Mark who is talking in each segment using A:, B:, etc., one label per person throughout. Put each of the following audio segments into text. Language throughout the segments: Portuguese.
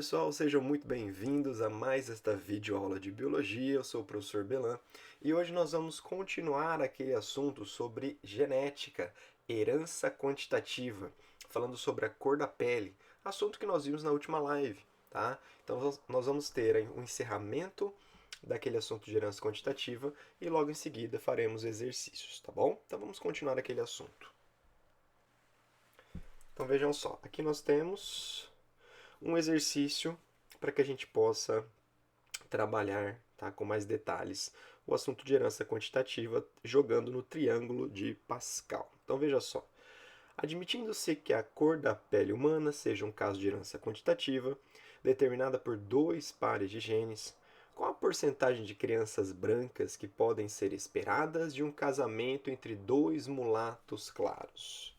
A: pessoal, sejam muito bem-vindos a mais esta videoaula de Biologia. Eu sou o professor Belan e hoje nós vamos continuar aquele assunto sobre genética, herança quantitativa, falando sobre a cor da pele, assunto que nós vimos na última live, tá? Então nós vamos ter aí um encerramento daquele assunto de herança quantitativa e logo em seguida faremos exercícios, tá bom? Então vamos continuar aquele assunto. Então vejam só, aqui nós temos um exercício para que a gente possa trabalhar, tá, com mais detalhes o assunto de herança quantitativa jogando no triângulo de Pascal. Então veja só, admitindo-se que a cor da pele humana seja um caso de herança quantitativa, determinada por dois pares de genes, qual a porcentagem de crianças brancas que podem ser esperadas de um casamento entre dois mulatos claros?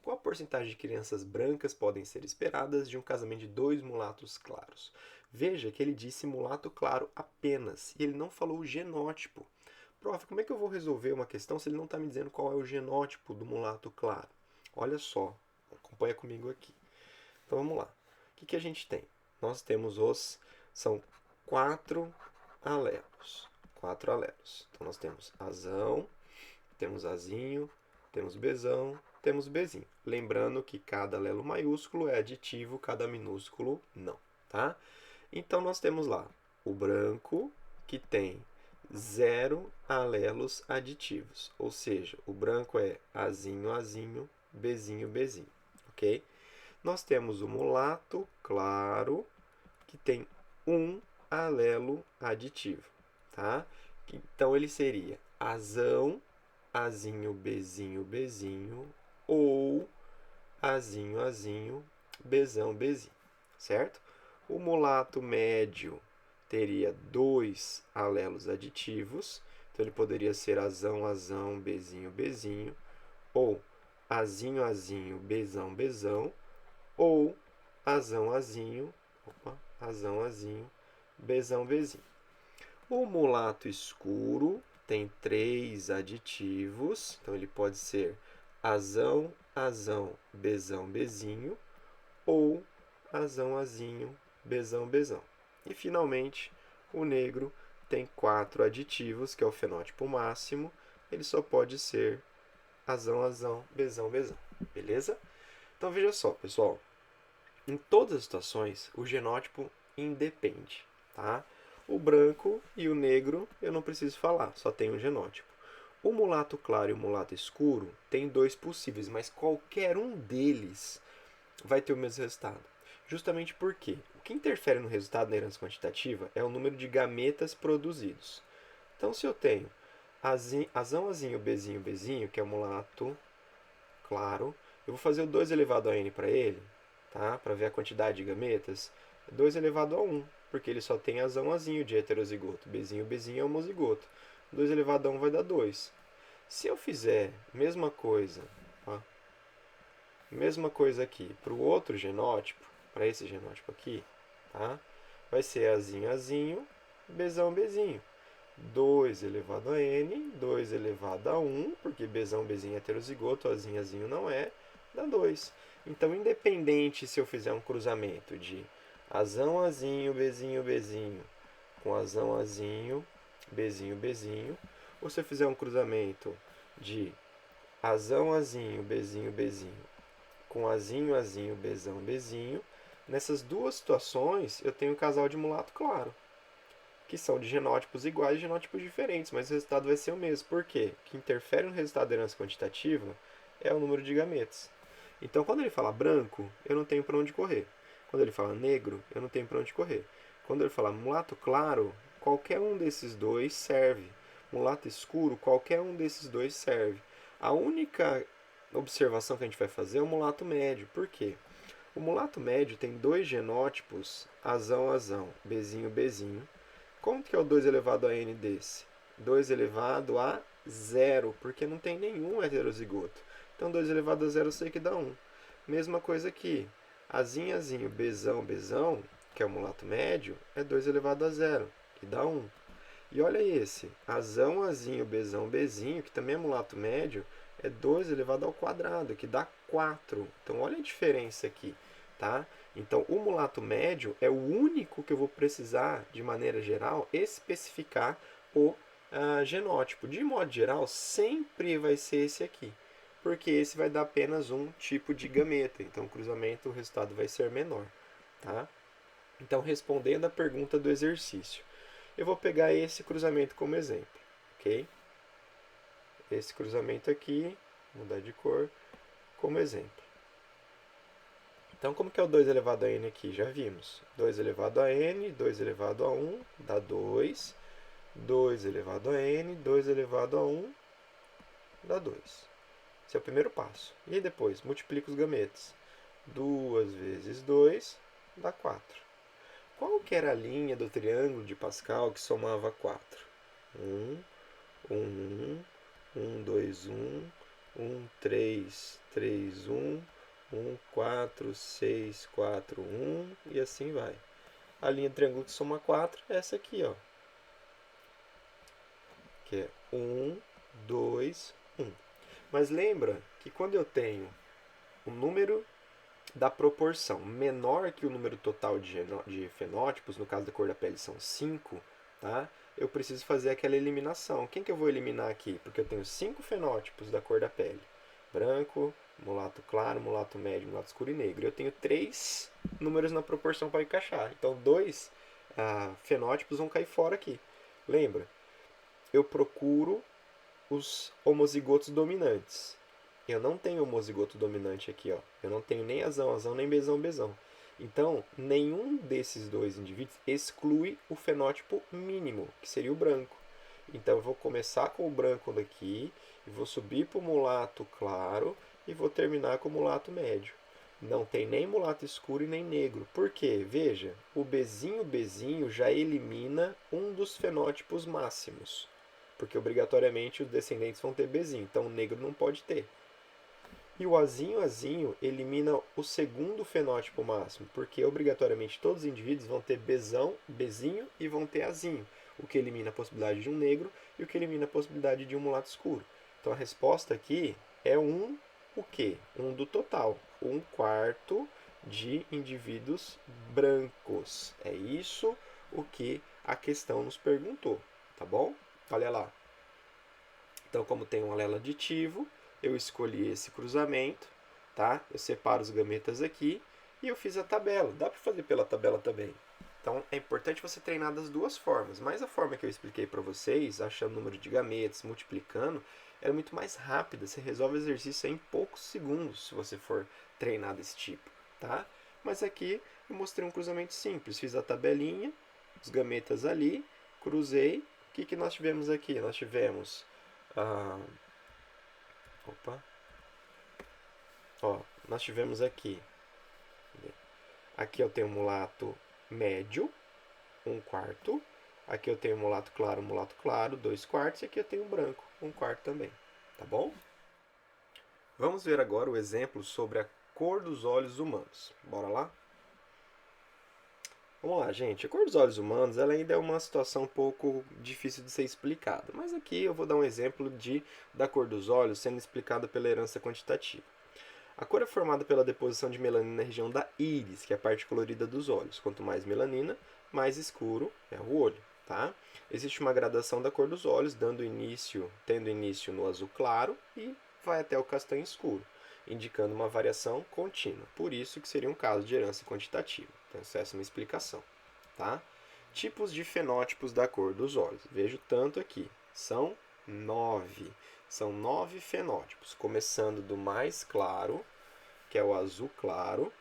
A: Qual a porcentagem de crianças brancas podem ser esperadas de um casamento de dois mulatos claros? Veja que ele disse mulato claro apenas, e ele não falou o genótipo. Prof, como é que eu vou resolver uma questão se ele não está me dizendo qual é o genótipo do mulato claro? Olha só, acompanha comigo aqui. Então vamos lá. O que a gente tem? Nós temos são quatro alelos. Quatro alelos. Então nós temos azão, temos azinho, temos Bzão, temos Bzinho. Lembrando que cada alelo maiúsculo é aditivo, cada minúsculo não, tá? Então nós temos lá o branco, que tem 0 alelos aditivos, ou seja, o branco é Azinho, Azinho, Bzinho, Bzinho, ok? Nós temos o mulato claro, que tem um alelo aditivo, tá? Então ele seria Azão, Azinho, Bzinho, Bzinho, ou Azinho, Azinho, Bzão, Bzinho, certo? O mulato médio teria dois alelos aditivos, então ele poderia ser Azão, Azão, Bzinho, Bzinho, ou Azinho, Azinho, Bzão, Bzão, ou Azão, Azinho, Azão, Azinho, Bzão, Bzinho. O mulato escuro tem três aditivos, então ele pode ser Azão, Azão, Bzão, Bzinho, ou Azão, Azinho, Bzão, Bzão. E finalmente, o negro tem quatro aditivos, que é o fenótipo máximo, ele só pode ser Azão, Azão, Bzão, Bzão. Beleza? Então veja só, pessoal, em todas as situações, o genótipo independe, tá? O branco e o negro eu não preciso falar, só tem um genótipo. O mulato claro e o mulato escuro tem dois possíveis, mas qualquer um deles vai ter o mesmo resultado. Justamente porque o que interfere no resultado da herança quantitativa é o número de gametas produzidos. Então, se eu tenho azão, azinho, bezinho, bezinho, que é o mulato claro, eu vou fazer o 2 elevado a n para ele, tá? Para ver a quantidade de gametas. 2 elevado a 1, porque ele só tem azão, azinho de heterozigoto. Bezinho, bezinho é homozigoto. 2 elevado a 1 vai dar 2. Se eu fizer mesma coisa aqui para o outro genótipo, para esse genótipo aqui, tá? Vai ser azinho, azinho, bezão, bezinho. 2 elevado a n, 2 elevado a 1, porque bezão, bezinho é heterozigoto, azinho, azinho não é, dá 2. Então, independente se eu fizer um cruzamento de azão, azinho, bezinho, bezinho, com azão, azinho, bezinho, bezinho, ou se eu fizer um cruzamento de azão, azinho, bezinho, bezinho, com azinho, azinho, bezão, bezinho, nessas duas situações eu tenho um casal de mulato claro, que são de genótipos iguais e genótipos diferentes, mas o resultado vai ser o mesmo. Por quê? O que interfere no resultado da herança quantitativa é o número de gametas. Então, quando ele fala branco, eu não tenho para onde correr. Quando ele fala negro, eu não tenho para onde correr. Quando ele fala mulato claro, qualquer um desses dois serve. Mulato escuro, qualquer um desses dois serve. A única observação que a gente vai fazer é o mulato médio. Por quê? O mulato médio tem dois genótipos, azão, azão, bezinho, bezinho. Quanto que é o 2 elevado a n desse? 2 elevado a 0, porque não tem nenhum heterozigoto. Então 2 elevado a 0 eu sei que dá 1. Mesma coisa aqui. Azinho, azinho, bezão, bezão, que é o mulato médio, é 2 elevado a 0, que dá 1. E olha esse, azão, azinho, bezão, bezinho, que também é mulato médio, é 2 elevado ao quadrado, que dá 4. Então olha a diferença aqui, tá? Então, o mulato médio é o único que eu vou precisar, de maneira geral, especificar o genótipo. De modo geral, sempre vai ser esse aqui, porque esse vai dar apenas um tipo de gameta. Então, o cruzamento, o resultado vai ser menor. Tá? Então, respondendo a pergunta do exercício, eu vou pegar esse cruzamento como exemplo. Ok? Esse cruzamento aqui, mudar de cor, como exemplo. Então, como que é o 2 elevado a n aqui? Já vimos. 2 elevado a n, 2 elevado a 1, dá 2. 2 elevado a n, 2 elevado a 1, dá 2. Esse é o primeiro passo. E aí depois, multiplica os gametas. 2 vezes 2 dá 4. Qual que era a linha do triângulo de Pascal que somava 4? 1, 1, 1, 2, 1, 1, 3, 3, 1, 1, 4, 6, 4, 1 e assim vai. A linha do triângulo que soma 4 é essa aqui, ó. Que é 1, 2, 1. Mas lembra que quando eu tenho o número da proporção menor que o número total de fenótipos, no caso da cor da pele são 5, tá? Eu preciso fazer aquela eliminação. Quem que eu vou eliminar aqui? Porque eu tenho 5 fenótipos da cor da pele. Branco, mulato claro, mulato médio, mulato escuro e negro. Eu tenho 3 números na proporção para encaixar. Então, 2 fenótipos vão cair fora aqui. Lembra? Eu procuro os homozigotos dominantes. Eu não tenho homozigoto dominante aqui, ó. Eu não tenho nem azão, azão, nem bezão, bezão. Então, nenhum desses dois indivíduos exclui o fenótipo mínimo, que seria o branco. Então, eu vou começar com o branco daqui, e vou subir para o mulato claro, e vou terminar com o mulato médio. Não tem nem mulato escuro e nem negro. Por quê? Veja, o bezinho já elimina um dos fenótipos máximos. Porque obrigatoriamente os descendentes vão ter bezinho, então o negro não pode ter. E o azinho elimina o segundo fenótipo máximo, porque obrigatoriamente todos os indivíduos vão ter bezinho e vão ter azinho, o que elimina a possibilidade de um negro e o que elimina a possibilidade de um mulato escuro. Então a resposta aqui é o quê? Do total, 1/4 de indivíduos brancos. É isso o que a questão nos perguntou, tá bom? Olha lá. Então, como tem um alelo aditivo, eu escolhi esse cruzamento, tá? Eu separo os gametas aqui e eu fiz a tabela. Dá para fazer pela tabela também. Então, é importante você treinar das duas formas. Mas a forma que eu expliquei para vocês, achando o número de gametas, multiplicando, é muito mais rápida. Você resolve o exercício em poucos segundos, se você for treinar desse tipo, tá? Mas aqui eu mostrei um cruzamento simples. Fiz a tabelinha, os gametas ali, cruzei. O que nós tivemos aqui? Nós tivemos... nós tivemos aqui. Aqui eu tenho mulato médio, 1/4. Aqui eu tenho mulato claro, 2/4. E aqui eu tenho branco, 1/4 também. Tá bom? Vamos ver agora o exemplo sobre a cor dos olhos humanos. Bora lá? Vamos lá, gente. A cor dos olhos humanos ela ainda é uma situação um pouco difícil de ser explicada. Mas aqui eu vou dar um exemplo da cor dos olhos sendo explicada pela herança quantitativa. A cor é formada pela deposição de melanina na região da íris, que é a parte colorida dos olhos. Quanto mais melanina, mais escuro é o olho. Tá? Existe uma gradação da cor dos olhos, tendo início no azul claro e vai até o castanho escuro, indicando uma variação contínua. Por isso que seria um caso de herança quantitativa. Então, essa é uma explicação. Tá? Tipos de fenótipos da cor dos olhos. Vejo tanto aqui. São 9. São 9 fenótipos, começando do mais claro, que é o azul claro.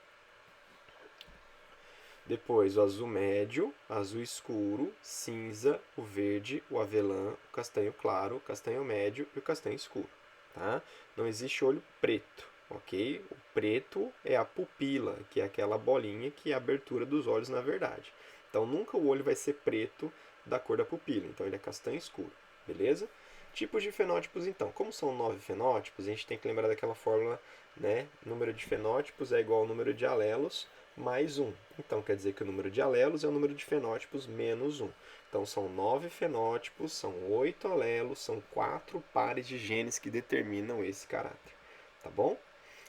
A: Depois o azul médio, azul escuro, cinza, o verde, o avelã, o castanho claro, o castanho médio e o castanho escuro. Tá? Não existe olho preto, ok? O preto é a pupila, que é aquela bolinha que é a abertura dos olhos na verdade. Então nunca o olho vai ser preto da cor da pupila, então ele é castanho escuro, beleza? Tipos de fenótipos, então. Como são 9 fenótipos, a gente tem que lembrar daquela fórmula, né? Número de fenótipos é igual ao número de alelos mais 1. Então, quer dizer que o número de alelos é o número de fenótipos menos 1. Então, são 9 fenótipos, são 8 alelos, são 4 pares de genes que determinam esse caráter. Tá bom?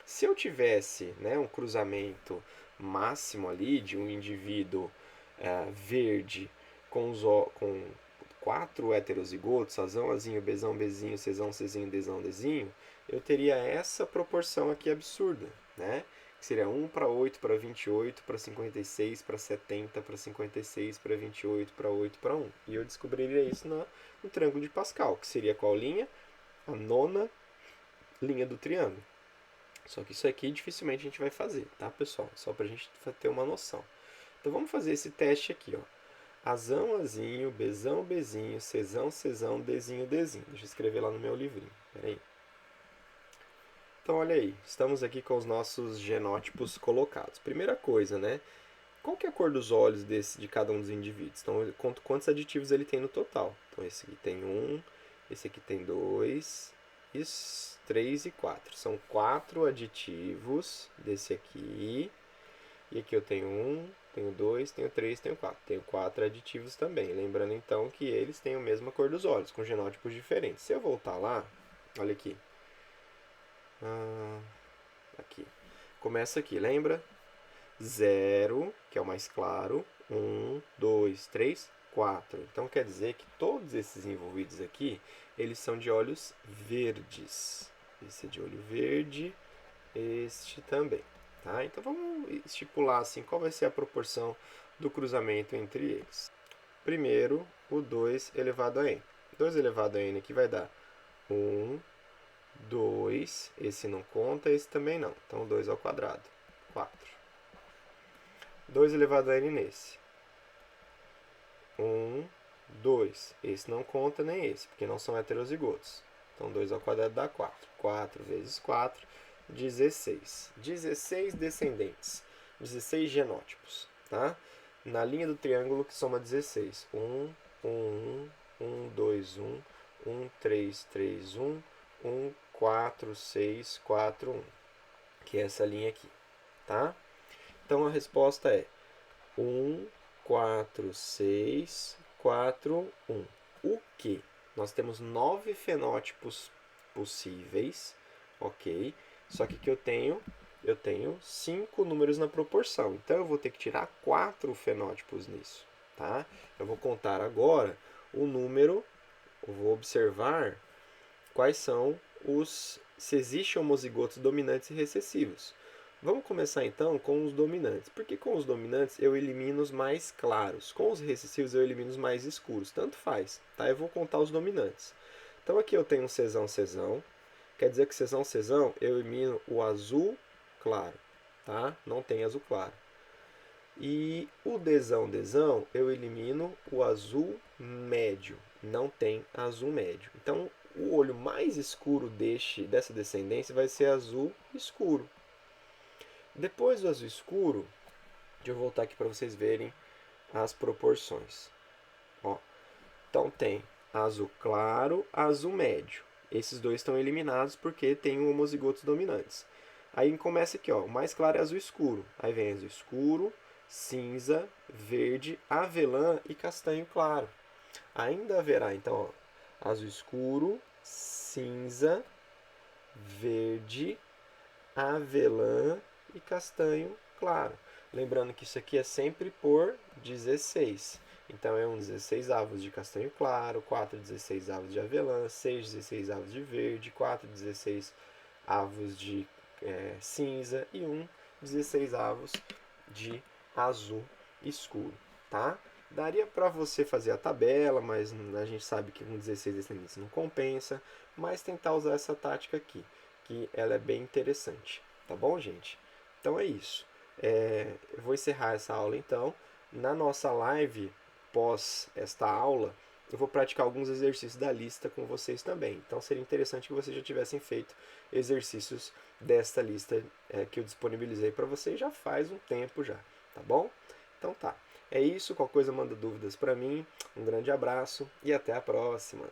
A: Se eu tivesse, né, um cruzamento máximo ali de um indivíduo verde com 4 heterozigotos, Azão, Azinho, Bzão, Bzinho, Czão, Czinho, Dzão, Dzinho, eu teria essa proporção aqui absurda, né? Que seria 1 para 8 para 28 para 56 para 70 para 56 para 28 para 8 para 1. E eu descobriria isso no triângulo de Pascal, que seria qual linha? A nona linha do triângulo. Só que isso aqui dificilmente a gente vai fazer, tá, pessoal? Só para a gente ter uma noção. Então vamos fazer esse teste aqui, ó. Azão, Azinho, Bzão, Bzinho, Czão, Czão, Dzinho, Dzinho. Deixa eu escrever lá no meu livrinho. Peraí. Então, olha aí. Estamos aqui com os nossos genótipos colocados. Primeira coisa, né? Qual que é a cor dos olhos de cada um dos indivíduos? Então, eu conto quantos aditivos ele tem no total. Então, esse aqui tem 1, esse aqui tem 2, 3 e 4. São 4 aditivos desse aqui. E aqui eu tenho 1, tenho 2, tenho 3, tenho 4. Tenho 4 aditivos também. Lembrando então que eles têm a mesma cor dos olhos, com genótipos diferentes. Se eu voltar lá, olha aqui. Aqui. Começa aqui, lembra? 0, que é o mais claro. 1, 2, 3, 4. Então quer dizer que todos esses envolvidos aqui, eles são de olhos verdes. Esse é de olho verde, este também. Tá? Então vamos estipular assim qual vai ser a proporção do cruzamento entre eles. Primeiro, o 2 elevado a n. 2 elevado a n aqui vai dar 1, 2, esse não conta, esse também não. Então 2 ao quadrado, 4. 2 elevado a n nesse. 1, 2, esse não conta nem esse, porque não são heterozigotos. Então 2 ao quadrado dá 4. 4 vezes 4, 16. 16 descendentes. 16 genótipos, tá? Na linha do triângulo que soma 16. 1, 1, 1, 1, 2, 1, 1, 3, 3, 1, 1, 4, 6, 4, 1. Que é essa linha aqui, tá? Então a resposta é 1, 4, 6, 4, 1. O que? Nós temos 9 fenótipos possíveis, ok? Só que aqui eu tenho 5 números na proporção. Então eu vou ter que tirar 4 fenótipos nisso, tá? Eu vou contar agora o número, eu vou observar quais são se existem homozigotos dominantes e recessivos. Vamos começar então com os dominantes. Porque com os dominantes eu elimino os mais claros. Com os recessivos eu elimino os mais escuros. Tanto faz, tá? Eu vou contar os dominantes. Então aqui eu tenho um Czão, Czão. Quer dizer que Czão, Czão eu elimino o azul claro, tá? Não tem azul claro. E o Dzão, Dzão eu elimino o azul médio. Não tem azul médio. Então o olho mais escuro dessa descendência vai ser azul escuro. Depois do azul escuro, deixa eu voltar aqui para vocês verem as proporções. Ó, então tem azul claro, azul médio. Esses dois estão eliminados porque tem homozigotos dominantes. Aí começa aqui, ó, o mais claro é azul escuro. Aí vem azul escuro, cinza, verde, avelã e castanho claro. Ainda haverá, então, ó, azul escuro, cinza, verde, avelã e castanho claro. Lembrando que isso aqui é sempre por 16. Então é um 16 avos de castanho claro, 4 16 avos de avelã, 6 16 avos de verde, 4 16 avos de cinza e 1 16 avos de azul escuro, tá? Daria para você fazer a tabela, mas a gente sabe que com 16 descendentes não compensa, mas tentar usar essa tática aqui, que ela é bem interessante, tá bom, gente? Então é isso. Eu vou encerrar essa aula então. Na nossa live, pós esta aula, eu vou praticar alguns exercícios da lista com vocês também. Então seria interessante que vocês já tivessem feito exercícios desta lista que eu disponibilizei para vocês já faz um tempo já, tá bom? Então tá. É isso, qualquer coisa manda dúvidas para mim. Um grande abraço e até a próxima.